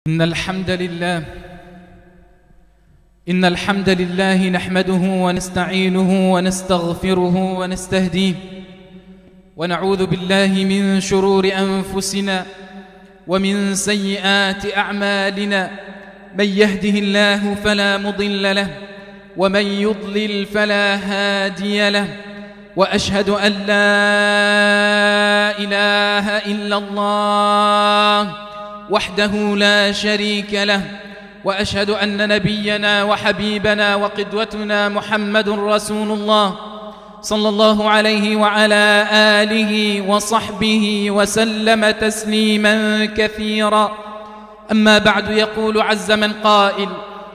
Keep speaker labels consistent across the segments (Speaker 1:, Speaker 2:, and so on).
Speaker 1: إن الحمد لله نحمده ونستعينه ونستغفره ونستهديه ونعوذ بالله من شرور أنفسنا ومن سيئات أعمالنا. من يهده الله فلا مضل له ومن يضلل فلا هادي له، وأشهد أن لا إله إلا الله وحده لا شريك له، وأشهد أن نبينا وحبيبنا وقدوتنا محمد رسول الله صلى الله عليه وعلى آله وصحبه وسلم تسليما كثيرا. أما بعد، يقول عز من قائل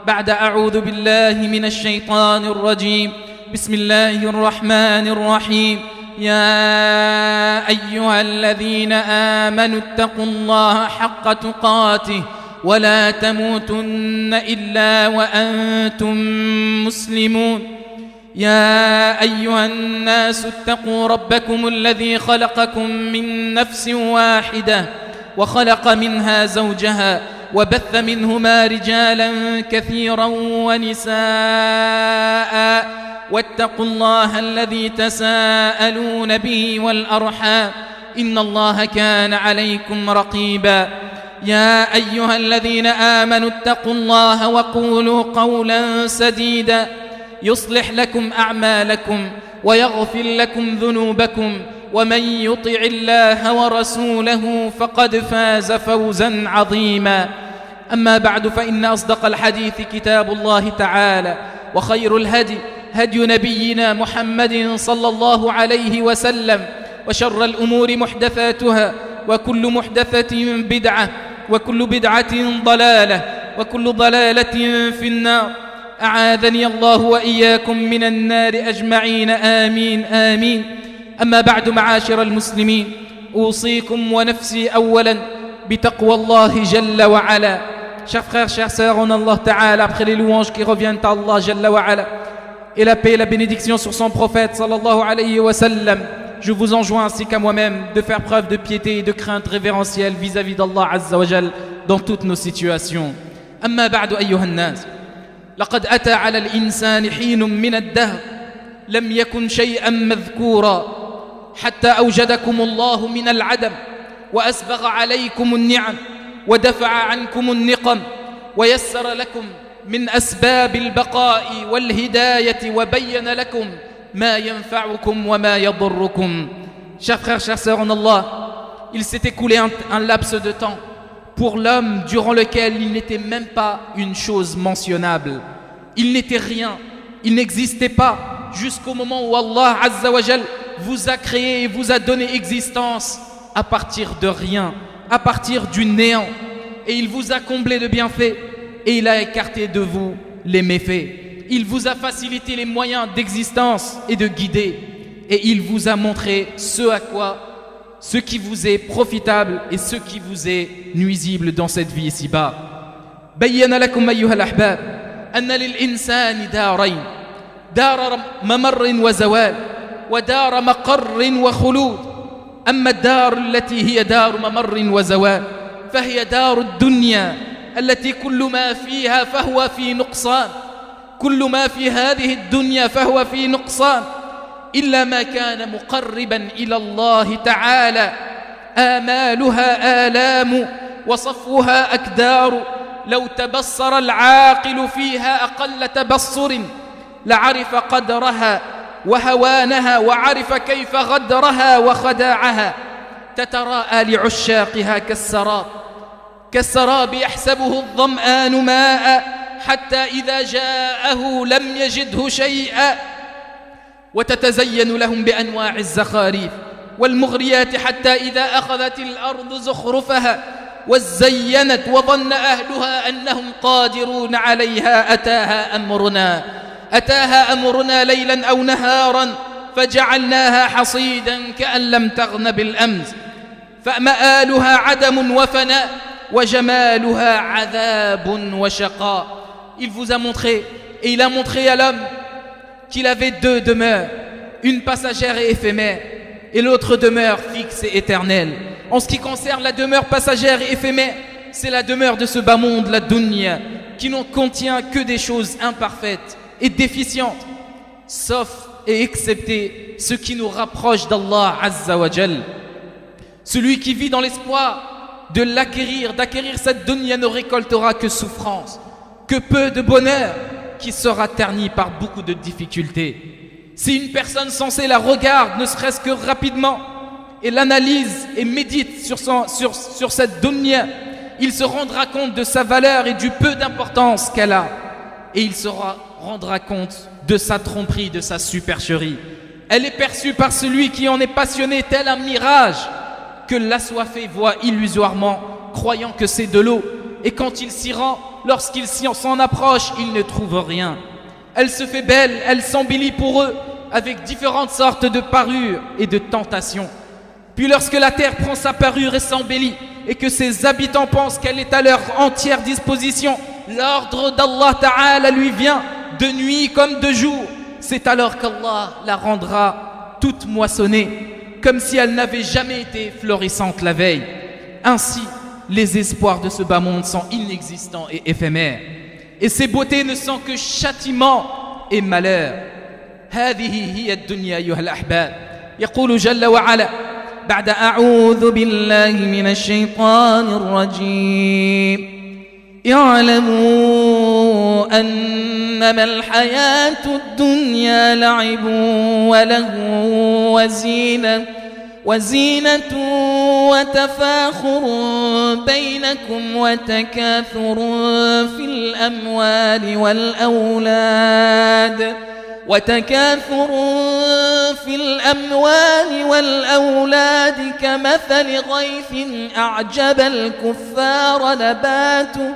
Speaker 1: بعد أعوذ بالله من الشيطان الرجيم: بسم الله الرحمن الرحيم. يا أيها الذين آمنوا اتقوا الله حق تقاته ولا تموتن إلا وأنتم مسلمون. يا أيها الناس اتقوا ربكم الذي خلقكم من نفس واحدة وخلق منها زوجها وبث منهما رجالا كثيرا ونساء، واتقوا الله الذي تساءلون به والأرحام إن الله كان عليكم رقيبا. يا أيها الذين آمنوا اتقوا الله وقولوا قولا سديدا يصلح لكم أعمالكم ويغفر لكم ذنوبكم، ومن يطع الله ورسوله فقد فاز فوزا عظيما. أما بعد، فإن أصدق الحديث كتاب الله تعالى، وخير الهدي هدي نبينا محمد صلى الله عليه وسلم، وشر الأمور محدثاتها، وكل محدثة بدعة، وكل بدعة ضلالة، وكل ضلالة في النار. أعاذني الله وإياكم من النار أجمعين، آمين آمين. أما بعد، معاشر المسلمين، أوصيكم ونفسي أولا بتقوى الله جل وعلا. Chers frères, chères sœurs, en Allah Ta'ala, après les louanges qui reviennent à Allah Jalla wa Ala, et la paix et la bénédiction sur son prophète sallallahu alayhi wa sallam, je vous enjoins ainsi qu'à moi-même de faire preuve de piété et de crainte révérentielle vis-à-vis d'Allah Azza wa Jal dans toutes nos situations. أما بعد أيها الناس، لقد أتى على الإنسان حين من الدهر لم يكن شيئا مذكورا حتى أوجدكم الله من العدم وأسبغ عليكم النعم ودفع عنكم النقم ويسر لكم من أسباب البقاء والهداية وبين لكم ما ينفعكم وما يضركم. Chers frères, chères sœurs en Allah, il s'est écoulé un laps de temps pour l'homme durant lequel il n'était même pas une chose mentionnable. Il n'était rien, il n'existait pas jusqu'au moment où Allah Azza wa Jal vous a créé et vous a donné existence à partir de rien, à partir du néant. Et il vous a comblé de bienfaits et il a écarté de vous les méfaits. Il vous a facilité les moyens d'existence et de guider. Et il vous a montré ce qui vous est profitable et ce qui vous est nuisible dans cette vie ici-bas. بين لكم أيها الأحباب أن للإنسان دارين، دار ممر وزوال، ودار مقر وخلود. أما الدار التي هي دار ممر وزوال فهي دار الدنيا التي كل ما فيها فهو في نقصان، كل ما في هذه الدنيا فهو في نقصان إلا ما كان مقربا إلى الله تعالى. آمالها آلام وصفوها أكدار، لو تبصر العاقل فيها أقل تبصر لعرف قدرها وهوانها وعرف كيف غدرها وخداعها. تتراءى لعشاقها كالسراب يحسبه الظمآن ماء حتى إذا جاءه لم يجده شيئا، وتتزين لهم بأنواع الزخارف والمغريات حتى إذا أخذت الأرض زخرفها وزينت وظن أهلها أنهم قادرون عليها أتاها أمرنا ليلا أو نهارا فجعلناها حصيدا كأن لم تغن بالأمس، فمآلها عدم وفناء وجمالها عذاب وشقاء. Il vous a montré, et il a montré à l'homme qu'il avait deux demeures, une passagère et éphémère, et l'autre demeure fixe et éternelle. En ce qui concerne la demeure passagère et éphémère, c'est la demeure de ce bas monde, la dunya, qui ne contient que des choses imparfaites et déficientes, sauf et excepté ce qui nous rapproche d'Allah Azza wa Jal. Celui qui vit dans l'espoir de d'acquérir cette dunya ne récoltera que souffrance, que peu de bonheur, qui sera terni par beaucoup de difficultés. Si une personne sensée la regarde, ne serait-ce que rapidement, et l'analyse et médite sur cette dunya, il se rendra compte de sa valeur et du peu d'importance qu'elle a. Et il se rendra compte de sa tromperie, de sa supercherie. Elle est perçue par celui qui en est passionné tel un mirage que l'assoiffé voit illusoirement, croyant que c'est de l'eau. Et quand il s'y rend, lorsqu'il s'en approche, il ne trouve rien. Elle se fait belle, elle s'embellit pour eux avec différentes sortes de parures et de tentations. Puis lorsque la terre prend sa parure et s'embellit, et que ses habitants pensent qu'elle est à leur entière disposition, l'ordre d'Allah Ta'ala lui vient, de nuit comme de jour. C'est alors qu'Allah la rendra toute moissonnée, comme si elle n'avait jamais été florissante la veille. Ainsi, les espoirs de ce bas monde sont inexistants et éphémères, et ses beautés ne sont que châtiment et malheur. هذه هي الدنيا أيها الأحباب. يقول جل وعلا بعد أعوذ بالله من الشيطان الرجيم اعلموا أنما الحياة الدنيا لعب ولهو وزينة وتفاخر بينكم وتكاثر في الأموال والأولاد كمثل غيث أعجب الكفار نباته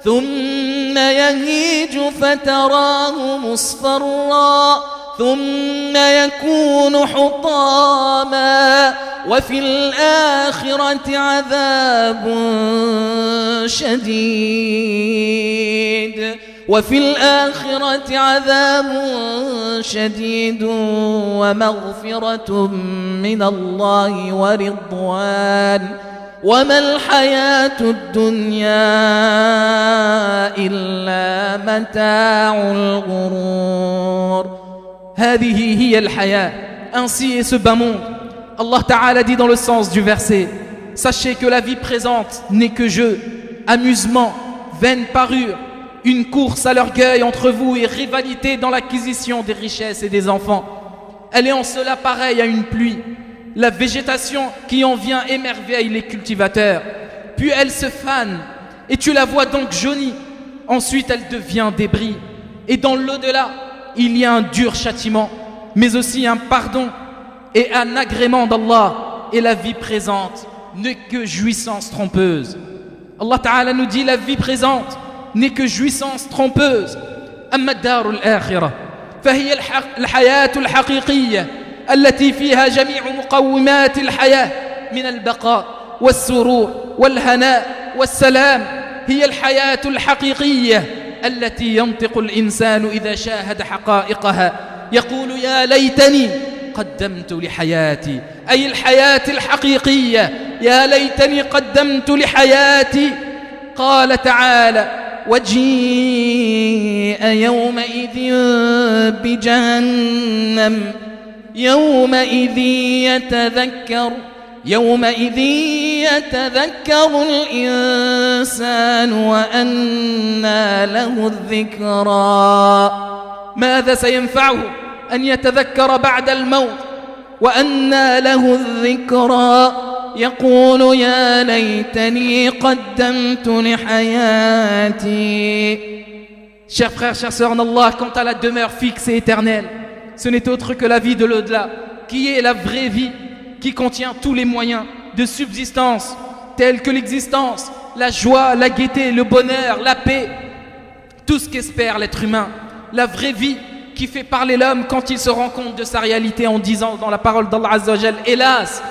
Speaker 1: ثم يهيج فتراه مصفرا ثم يكون حطاما وفي الآخرة عذاب شديد ومغفرة من الله ورضوان وما الحياة الدنيا إلا متاع الغرور. هذه هي الحياة. Ainsi est ce bas monde. Allah Ta'ala dit dans le sens du verset: sachez que la vie présente n'est que jeu, amusement, vaine parure, une course à l'orgueil entre vous et rivalité dans l'acquisition des richesses et des enfants. Elle est en cela pareille à une pluie, la végétation qui en vient émerveille les cultivateurs, puis elle se fane et tu la vois donc jaunie, ensuite elle devient débris, et dans l'au-delà il y a un dur châtiment, mais aussi un pardon et un agrément d'Allah, et la vie présente n'est que jouissance trompeuse. Allah Ta'ala nous dit: la vie présente n'est que jouissance trompeuse. أما الدار الآخرة فهي الحياة الحقيقية التي فيها جميع مقومات الحياة من البقاء والسرور والهناء والسلام. هي الحياة الحقيقية التي ينطق الإنسان إذا شاهد حقائقها يقول يا ليتني قدمت لحياتي، أي الحياة الحقيقية. يا ليتني قدمت لحياتي. قال تعالى: وجيء يومئذ بجهنم يومئذ يتذكر الإنسان وأنى له الذكرى. ماذا سينفعه أن يتذكر بعد الموت وأنى له الذكرى؟ يقول يا ليتني قدمت لحياتي. Chers frères, chères sœurs en Allah, quant à la demeure fixe et éternelle, ce n'est autre que la vie de l'au-delà, qui est la vraie vie, qui contient tous les moyens de subsistance, tels que l'existence, la joie, la gaieté, le bonheur, la paix, tout ce qu'espère l'être humain. La vraie vie qui fait parler l'homme quand il se rend compte de sa réalité en disant dans la parole d'Allah Azza wa Jal: hélas,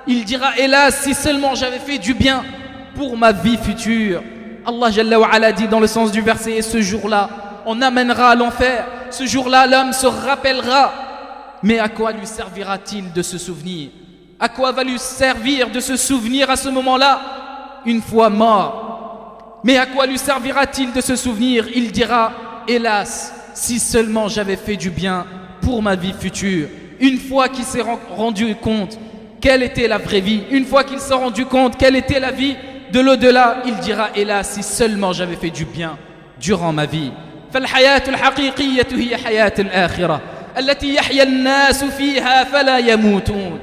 Speaker 1: il dira hélas si seulement j'avais fait du bien pour ma vie future. Allah Jalla wa Ala dit dans le sens du verset: et ce jour-là on amènera à l'enfer, ce jour-là l'homme se rappellera. Mais à quoi lui servira-t-il de se souvenir? À quoi va lui servir de se souvenir à ce moment-là? Une fois mort, Mais à quoi lui servira-t-il de se souvenir? Il dira, hélas, si seulement j'avais fait du bien pour ma vie future. Une fois qu'il s'est rendu compte quelle était la vraie vie, une fois qu'il s'est rendu compte quelle était la vie de l'au-delà, il dira, hélas, si seulement j'avais fait du bien durant ma vie. فالحياة الحقيقية هي حياة الآخرة التي يحيا الناس فيها فلا يموتون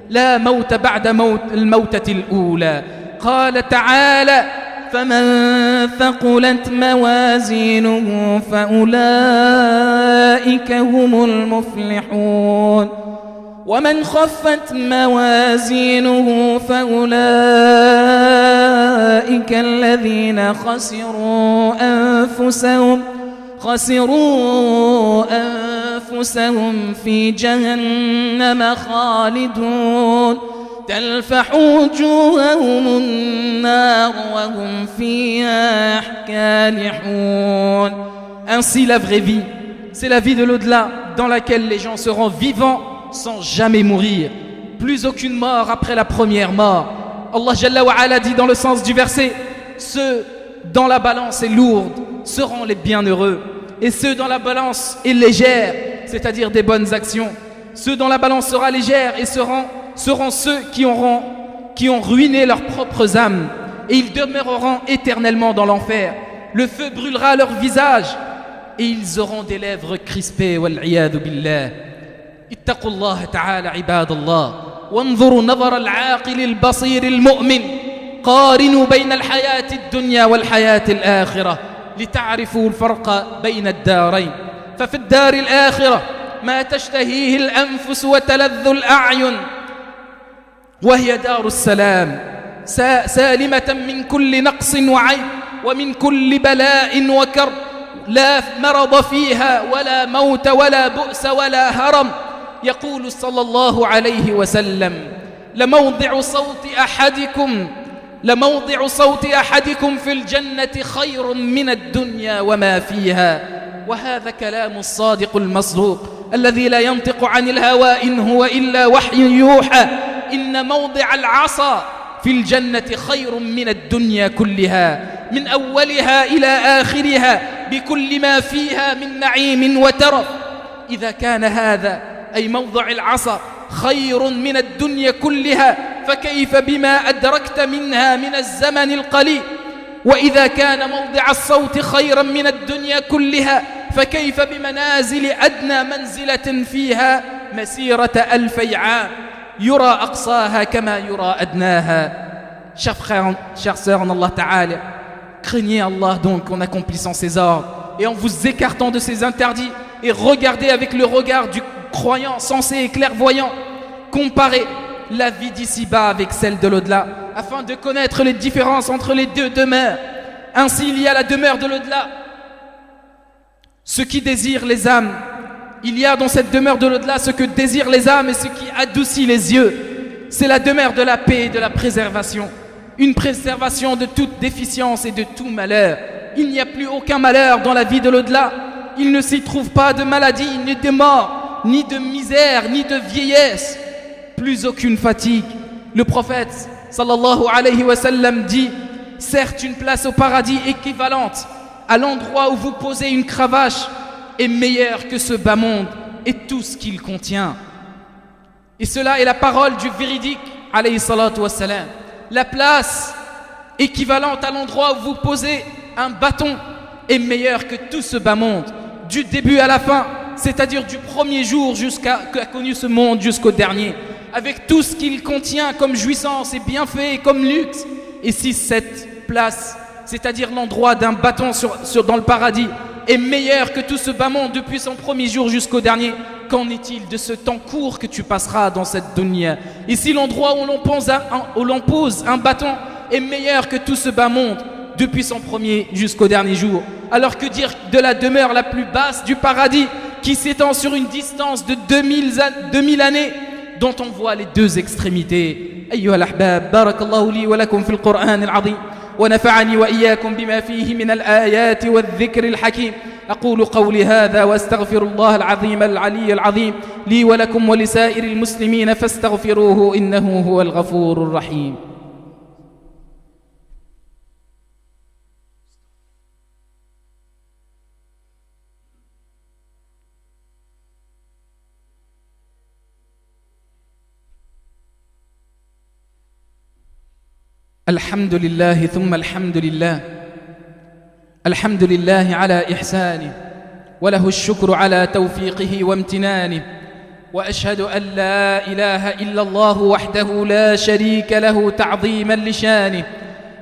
Speaker 1: لا موت بعد موت الموتة الأولى. قال تعالى فمن ثقلت موازينه فأولئك هم المفلحون ومن خفت موازينه فأولئك الذين خسروا أنفسهم في جهنم خالدون تلفح وجوههم النار وهم فيها كالحون. Ainsi la vraie vie, c'est la vie de l'au-delà dans laquelle les gens seront vivants sans jamais mourir. Plus aucune mort après la première mort. Allah Jalla wa Ala dit dans le sens du verset, ceux dont la balance est lourde seront les bienheureux, et ceux dont la balance est légère, c'est-à-dire des bonnes actions, ceux dont la balance sera légère et seront ceux qui ont ruiné leurs propres âmes, et ils demeureront éternellement dans l'enfer. Le feu brûlera leur visage et ils auront des lèvres crispées. Wal-'iyadhu billah. اتقوا الله تعالى عباد الله وانظروا نظر العاقل البصير المؤمن قارنوا بين الحياة الدنيا والحياة الآخرة لتعرفوا الفرق بين الدارين. ففي الدار الآخرة ما تشتهيه الأنفس وتلذ الأعين وهي دار السلام سالمة من كل نقص وعيب ومن كل بلاء وكرب لا مرض فيها ولا موت ولا بؤس ولا هرم. يقول صلى الله عليه وسلم لموضع صوت أحدكم في الجنة خير من الدنيا وما فيها. وهذا كلام الصادق المصدوق الذي لا ينطق عن الهوى إن هو إلا وحي يوحى. إن موضع العصا في الجنة خير من الدنيا كلها من أولها إلى آخرها بكل ما فيها من نعيم وترف. إذا كان هذا أي موضع العصا خير من الدنيا كلها فكيف بما أدركت منها من الزمن القليل. وإذا كان موضع الصوت خيرا من الدنيا كلها فكيف بمنازل أدنى منزلة فيها مسيرة 1000 عام يرى أقصاها كما يرى أدناها. Chers frères, chères sœurs en Allah Ta'ala, craignez Allah donc en accomplissant ses ordres et en vous écartant de ses interdits, et regardez avec le regard du croyant sensé et clairvoyant, comparez la vie d'ici-bas avec celle de l'au-delà afin de connaître les différences entre les deux demeures. Ainsi il y a la demeure de l'au-delà, ce qui désire les âmes. Il y a dans cette demeure de l'au-delà ce que désirent les âmes et ce qui adoucit les yeux. C'est la demeure de la paix et de la préservation, une préservation de toute déficience et de tout malheur. Il n'y a plus aucun malheur dans la vie de l'au-delà. Il ne s'y trouve pas de maladie, ni de mort, ni de misère, ni de vieillesse, plus aucune fatigue. Le prophète sallallahu alayhi wa sallam dit, certes une place au paradis équivalente à l'endroit où vous posez une cravache est meilleure que ce bas monde et tout ce qu'il contient. Et cela est la parole du véridique alayhi salatu wassalam. La place équivalente à l'endroit où vous posez un bâton est meilleure que tout ce bas monde, du début à la fin, c'est-à-dire du premier jour qu'a connu ce monde jusqu'au dernier, avec tout ce qu'il contient comme jouissance et bienfait et comme luxe. Et si cette place, c'est-à-dire l'endroit d'un bâton dans le paradis, est meilleur que tout ce bas monde depuis son premier jour jusqu'au dernier, qu'en est-il de ce temps court que tu passeras dans cette dunya? Et si l'endroit où l'on pose un bâton est meilleur que tout ce bas monde depuis son premier jusqu'au dernier jour, alors que dire de la demeure la plus basse du paradis qui s'étend sur une distance de 2000 années dont on voit les deux extrémités. أيها الأحباب بارك الله لي ولكم في القرآن العظيم ونفعني وإياكم بما فيه من الآيات والذكر الحكيم. أقول قولي هذا وأستغفر الله العظيم العلي العظيم لي ولكم ولسائر المسلمين فاستغفروه إنه هو الغفور الرحيم. الحمد لله ثم الحمد لله. الحمد لله على إحسانه، وله الشكر على توفيقه وامتنانه، وأشهد أن لا إله إلا الله وحده لا شريك له تعظيما لشانه،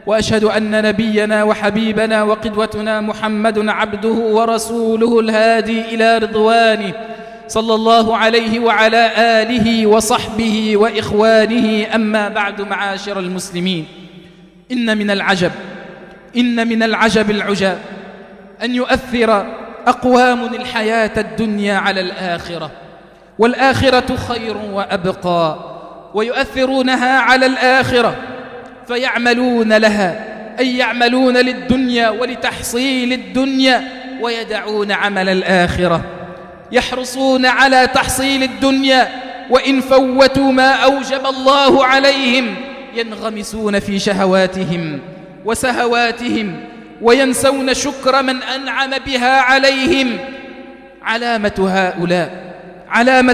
Speaker 1: وأشهد أن نبينا وحبيبنا وقدوتنا محمد عبده ورسوله الهادي إلى رضوانه، صلى الله عليه وعلى آله وصحبه وإخوانه. أما بعد، معاشر المسلمين، إن من العجب العجاب أن يؤثر أقوام الحياة الدنيا على الآخرة، والآخرة خير وأبقى، ويؤثرونها على الآخرة فيعملون لها، أي يعملون للدنيا ولتحصيل الدنيا، ويدعون عمل الآخرة. يحرصون على تحصيل الدنيا، وإن فوتوا ما أوجب الله عليهم ينغمسون في شهواتهم وسهواتهم، وينسون شكر من أنعم بها عليهم. علامة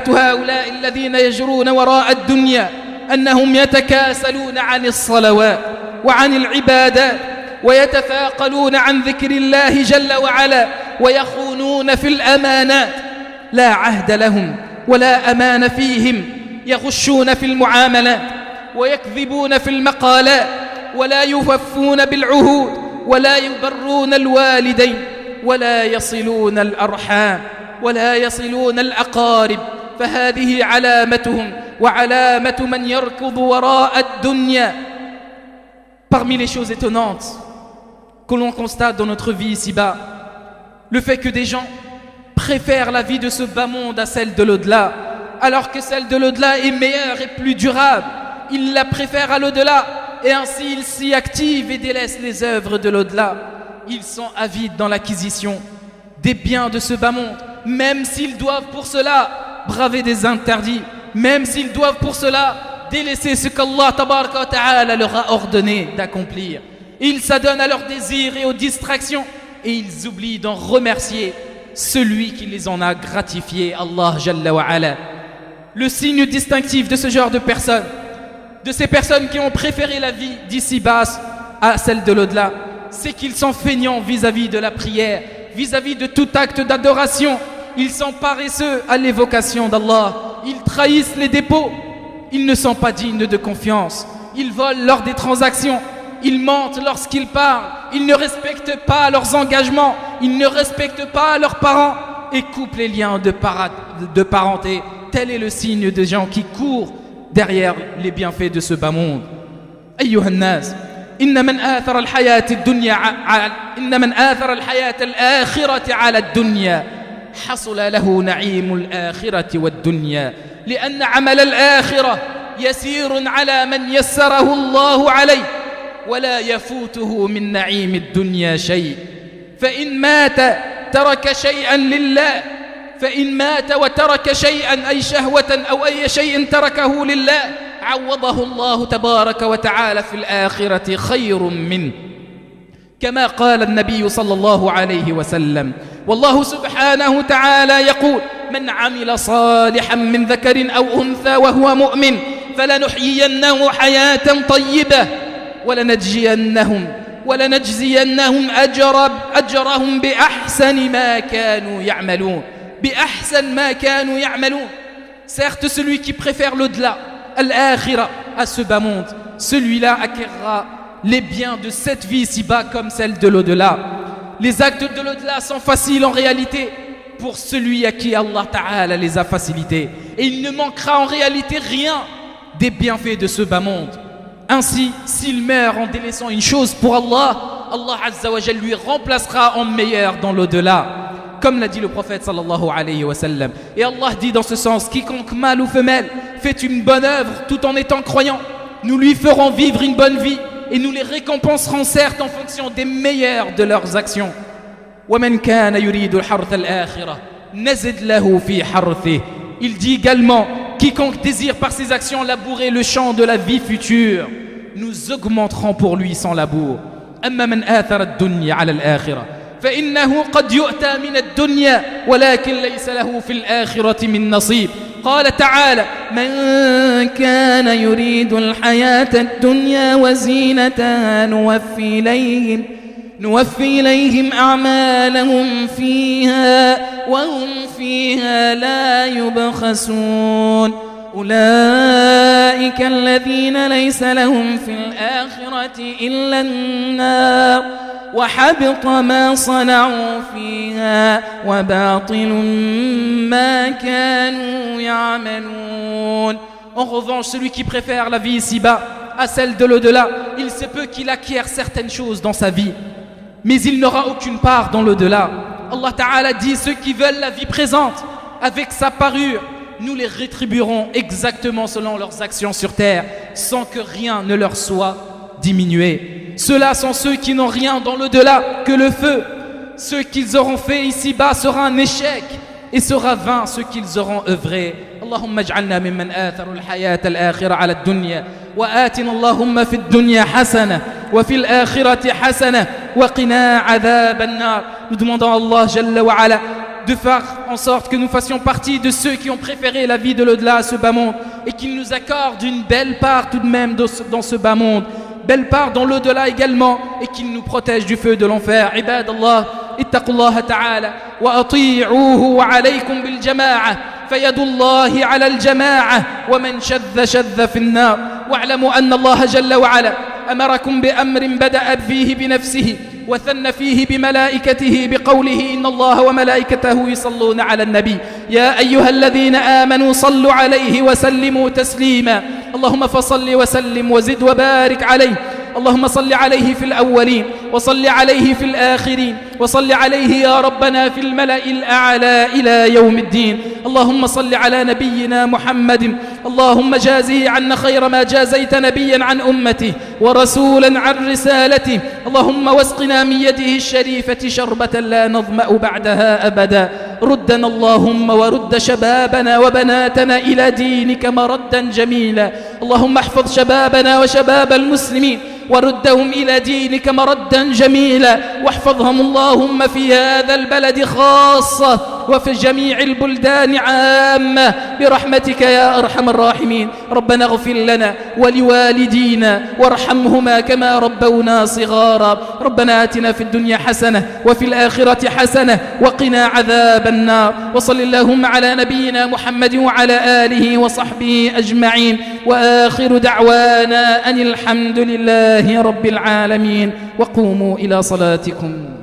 Speaker 1: هؤلاء الذين يجرون وراء الدنيا أنهم يتكاسلون عن الصلوات وعن العبادات، ويتثاقلون عن ذكر الله جل وعلا، ويخونون في الأمانات، لا عهد لهم ولا أمان فيهم، يغشون في المعاملات ويكذبون في المقالات، ولا يوفون بالعهود، ولا يبرون الوالدين، ولا يصلون الأرحام، ولا يصلون الأقارب. فهذه علامتهم وعلامة من يركض وراء الدنيا. Parmi les choses étonnantes que l'on constate dans notre vie ici-bas, le fait que des gens préfèrent la vie de ce bas monde à celle de l'au-delà, alors que celle de l'au-delà est meilleure et plus durable. Ils la préfèrent à l'au-delà, et ainsi ils s'y activent et délaissent les œuvres de l'au-delà. Ils sont avides dans l'acquisition des biens de ce bas monde, même s'ils doivent pour cela braver des interdits, même s'ils doivent pour cela délaisser ce qu'Allah tabaraka wa ta'ala leur a ordonné d'accomplir. Ils s'adonnent à leurs désirs et aux distractions, et ils oublient d'en remercier celui qui les en a gratifiés, Allah Jalla wa Ala. Le signe distinctif de ce genre de personnes, de ces personnes qui ont préféré la vie d'ici-bas à celle de l'au-delà, c'est qu'ils sont feignants vis-à-vis de la prière, vis-à-vis de tout acte d'adoration. Ils sont paresseux à l'évocation d'Allah, ils trahissent les dépôts, ils ne sont pas dignes de confiance, ils volent lors des transactions, ils mentent lorsqu'ils parlent, ils ne respectent pas leurs engagements, ils ne respectent pas leurs parents et coupent les liens de parenté. Tel est le signe des gens qui courent derrière les bienfaits de ce bas monde. أيها الناس، إن من آثر الحياة الآخرة على الدنيا حصل له نعيم الآخرة والدنيا، لأن عمل الآخرة يسير على من يسره الله عليه، ولا يفوته من نعيم الدنيا شيء. فإن مات ترك شيئا لله، فإن مات وترك شيئا أي شهوة أو أي شيء تركه لله عوضه الله تبارك وتعالى في الآخرة خير منه، كما قال النبي صلى الله عليه وسلم. والله سبحانه وتعالى يقول: من عمل صالحا من ذكر أو أنثى وهو مؤمن فلنحيينه حياة طيبة ولنجزينهم أجرهم بأحسن ما كانوا يعملون. بأحسن ما كانوا يعملون. Certes, celui qui préfère l'au-delà, al-akhira, à ce bas monde, celui-là acquérera les biens de cette vie ici-bas comme celle de l'au-delà. Les actes de l'au-delà sont faciles en réalité pour celui à qui Allah Ta'ala les a facilités, et il ne manquera en réalité rien des bienfaits de ce bas monde. Ainsi, s'il meurt en délaissant une chose pour Allah, Allah Azza wa Jalla lui remplacera en meilleur dans l'au-delà, comme l'a dit le prophète sallallahu alayhi wa sallam. Et Allah dit dans ce sens: quiconque mâle ou femelle fait une bonne œuvre tout en étant croyant, nous lui ferons vivre une bonne vie et nous les récompenserons certes en fonction des meilleures de leurs actions. وَمَنْ كَانَ يُرِيدُ الْحَرْثَ الْآخِرَةِ نَزِدْ لَهُ فِي حَرْثِهِ. Il dit également: quiconque désire par ses actions labourer le champ de la vie future, nous augmenterons pour lui son labour. أما من آثر الدنيا على الآخرة فإنه قد يؤتى من الدنيا ولكن ليس له في الآخرة من نصيب. قال تعالى من كان يريد الحياة الدنيا وزينتها نوفي إليهم أعمالهم فيها وهم فيها لا يبخسون أولئك الذين ليس لهم في الآخرة إلا النار وحبط ما صنعوا فيها وباطل ما كانوا يعملون. En revanche, celui qui préfère la vie ici-bas à celle de l'au-delà, il se peut qu'il acquiert certaines choses dans sa vie, mais il n'aura aucune part dans l'au-delà. Allah Ta'ala dit, ceux qui veulent la vie présente avec sa parure, nous les rétribuerons exactement selon leurs actions sur terre, sans que rien ne leur soit diminué. Ceux-là sont ceux qui n'ont rien dans l'au-delà que le feu. Ce qu'ils auront fait ici-bas sera un échec et sera vain ce qu'ils auront œuvré. اللهم اجعلنا ممن آثروا الحياة الآخرة على الدنيا وآتنا اللهم في الدنيا حسنة وفي الآخرة حسنة وقنا عذاب النار. Nous demandons à Allah Jalla wa Ala de faire en sorte que nous fassions partie de ceux qui ont préféré la vie de l'au-delà à ce bas monde et qu'il nous accorde une belle part tout de même dans ce bas monde, belle part dans l'au-delà également, et qu'il nous protège du feu de l'enfer. عباد الله اتقوا الله تعالى وأطيعوه وعليكم بالجماعة فيد الله على الجماعة ومن شذ في النار. واعلموا أن الله جل وعلا أمركم بأمر بدأ فيه بنفسه وثنى فيه بملائكته بقوله إن الله وملائكته يصلون على النبي يا أيها الذين آمنوا صلوا عليه وسلموا تسليما. اللهم فصل وسلم وزد وبارك عليه. اللهم صل عليه في الأولين وصل عليه في الآخرين وصل عليه يا ربنا في الملأ الأعلى إلى يوم الدين. اللهم صل على نبينا محمد. اللهم جازه عنا خير ما جازيت نبيا عن أمته ورسولا عن رسالته. اللهم واسقنا من يده الشريفة شربة لا نظمأ بعدها أبدا. ردنا اللهم ورد شبابنا وبناتنا إلى دينك مردا جميلا. اللهم احفظ شبابنا وشباب المسلمين وردهم إلى دينك مردا جميلا، واحفظهم اللهم في هذا البلد خاصة وفي جميع البلدان عامة برحمتك يا أرحم الراحمين. ربنا اغفر لنا ولوالدينا وارحمهما كما ربونا صغارا. ربنا آتنا في الدنيا حسنة وفي الآخرة حسنة وقنا عذاب النار. وصل اللهم على نبينا محمد وعلى آله وصحبه أجمعين. وآخر دعوانا أن الحمد لله رب العالمين. وقوموا إلى صلاتكم.